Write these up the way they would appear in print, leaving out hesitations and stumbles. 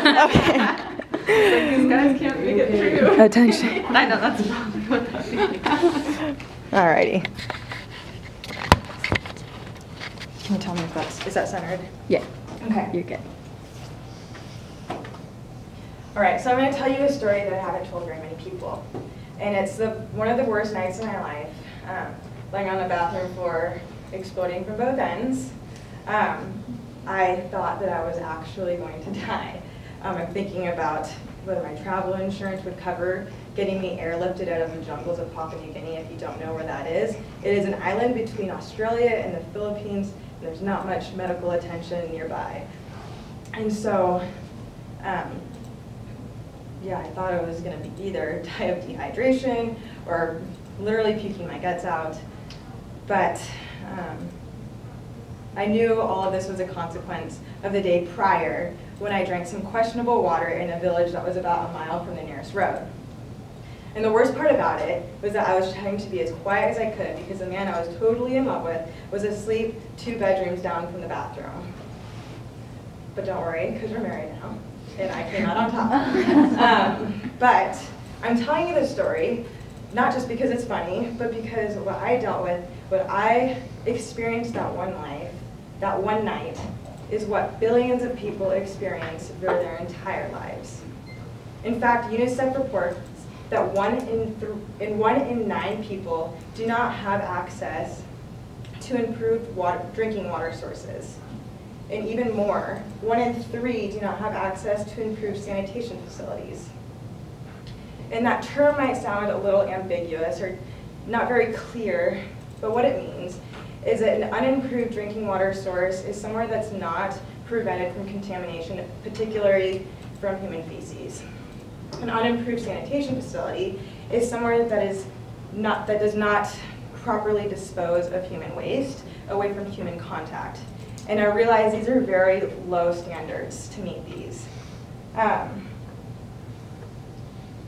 Okay. These guys can't make it through. Attention. I know, that's probably what that means. Alrighty. Can you tell me if is that centered? Yeah, Okay. you're good. All right, so I'm going to tell you a story that I haven't told very many people. And it's one of the worst nights of my life. Laying on the bathroom floor, exploding from both ends. I thought that I was actually going to die. I'm thinking about whether my travel insurance would cover getting me airlifted out of the jungles of Papua New Guinea. If you don't know where that is, it is an island between Australia and the Philippines, and there's not much medical attention nearby. And so, yeah, I thought I was going to be either die of dehydration or literally puking my guts out. But I knew all of this was a consequence of the day prior when I drank some questionable water in a village that was about a mile from the nearest road. And the worst part about it was that I was trying to be as quiet as I could because the man I was totally in love with was asleep 2 bedrooms down from the bathroom. But don't worry, because we're married now, and I came out on top. But I'm telling you this story not just because it's funny, but because what I dealt with, what I experienced that one night, is what billions of people experience through their entire lives. In fact, UNICEF reports that 1 in 9 people do not have access to improved drinking water sources. And even more, 1 in 3 do not have access to improved sanitation facilities. And that term might sound a little ambiguous or not very clear, but what it means is that an unimproved drinking water source is somewhere that's not prevented from contamination, particularly from human feces. An unimproved sanitation facility is somewhere that does not properly dispose of human waste away from human contact. And I realize these are very low standards to meet these. The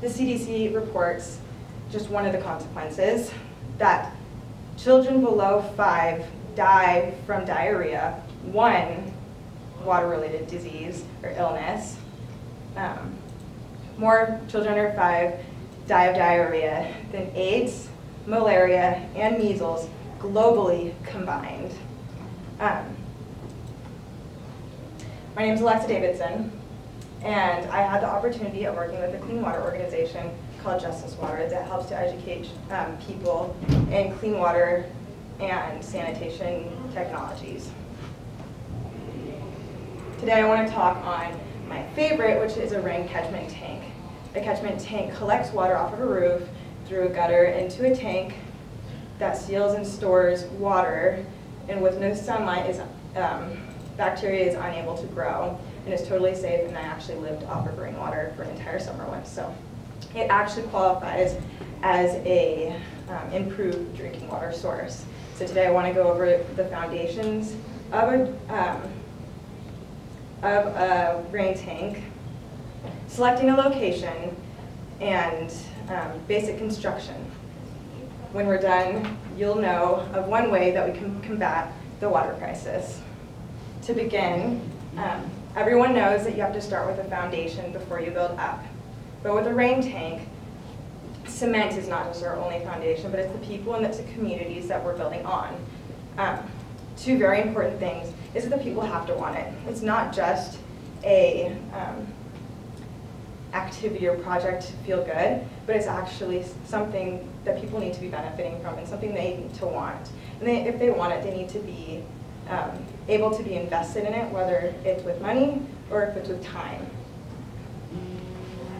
CDC reports just one of the consequences, that children below 5 die from diarrhea, 1 water-related disease or illness. More children under 5 die of diarrhea than AIDS, malaria, and measles globally combined. My name is Alexa Davidson, and I had the opportunity of working with a clean water organization called Justice Water that helps to educate people in clean water and sanitation technologies. Today I want to talk on my favorite, which is a rain catchment tank. A catchment tank collects water off of a roof through a gutter into a tank that seals and stores water, and with no sunlight, bacteria is unable to grow and is totally safe, and I actually lived off of rainwater for an entire summer once. So it actually qualifies as a improved drinking water source. So today I want to go over the foundations of a rain tank, selecting a location, and basic construction. When we're done, you'll know of one way that we can combat the water crisis. To begin, everyone knows that you have to start with a foundation before you build up. But with a rain tank, cement is not just our only foundation, but it's the people and it's the communities that we're building on. 2 very important things is that the people have to want it. It's not just a activity or project to feel good, but it's actually something that people need to be benefiting from and something they need to want. And if they want it, they need to be able to be invested in it, whether it's with money or if it's with time.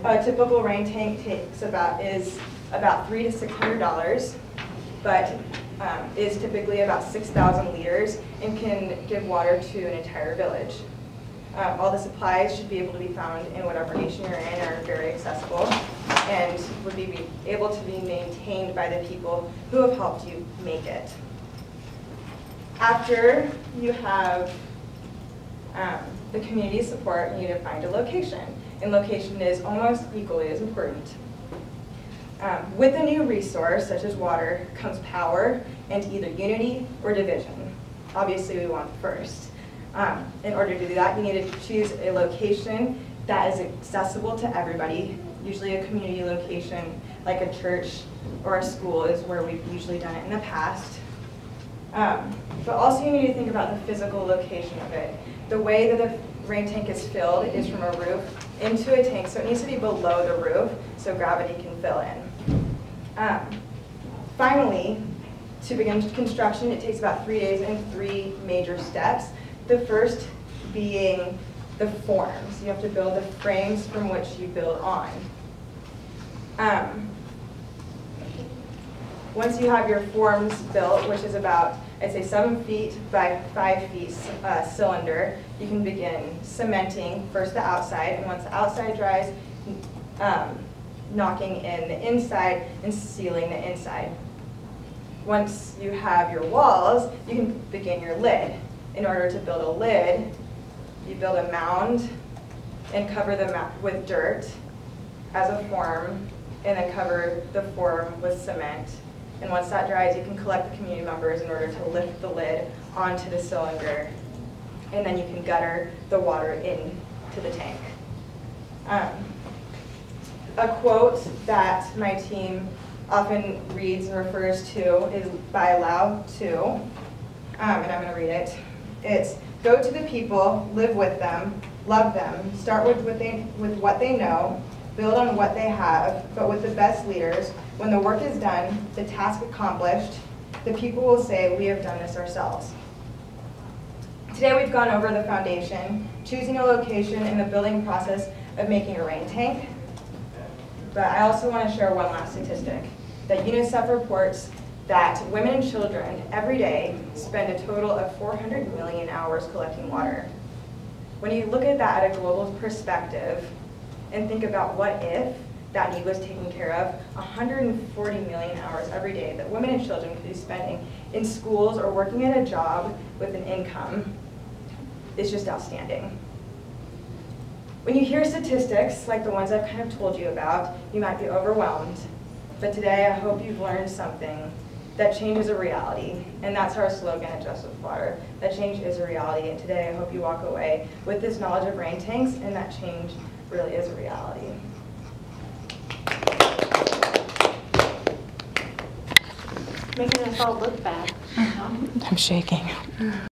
A typical rain tank is about $300 to $600, but is typically about 6,000 liters and can give water to an entire village. All the supplies should be able to be found in whatever nation you're in, are very accessible, and would be able to be maintained by the people who have helped you make it. After you have the community support, you need to find a location, and location is almost equally as important. With a new resource, such as water, comes power and either unity or division. Obviously, we want first. In order to do that, you need to choose a location that is accessible to everybody. Usually a community location like a church or a school is where we've usually done it in the past. But also you need to think about the physical location of it. The way that the rain tank is filled is from a roof into a tank, so it needs to be below the roof so gravity can fill in. Finally, to begin construction, it takes about 3 days and 3 major steps. The first being the forms. You have to build the frames from which you build on. Once you have your forms built, which is about, I'd say 7 feet by 5 feet cylinder, you can begin cementing first the outside, and once the outside dries, knocking in the inside and sealing the inside. Once you have your walls, you can begin your lid. In order to build a lid, you build a mound and cover the mound with dirt as a form, and then cover the form with cement. And once that dries, you can collect the community members in order to lift the lid onto the cylinder, and then you can gutter the water into the tank. A quote that my team often reads and refers to is by Lao Tzu, and I'm going to read it. It's, "Go to the people, live with them, love them, start with what they know, build on what they have, but with the best leaders. When the work is done, the task accomplished, the people will say, we have done this ourselves." Today we've gone over the foundation, choosing a location, and the building process of making a rain tank. But I also want to share one last statistic, that UNICEF reports that women and children every day spend a total of 400 million hours collecting water. When you look at that at a global perspective and think about what if that need was taken care of, 140 million hours every day that women and children could be spending in schools or working at a job with an income is just outstanding. When you hear statistics like the ones I've kind of told you about, you might be overwhelmed. But today I hope you've learned something, that change is a reality. And that's our slogan at Just With Water, that change is a reality. And today I hope you walk away with this knowledge of rain tanks and that change really is a reality. Making us all look bad. I'm shaking.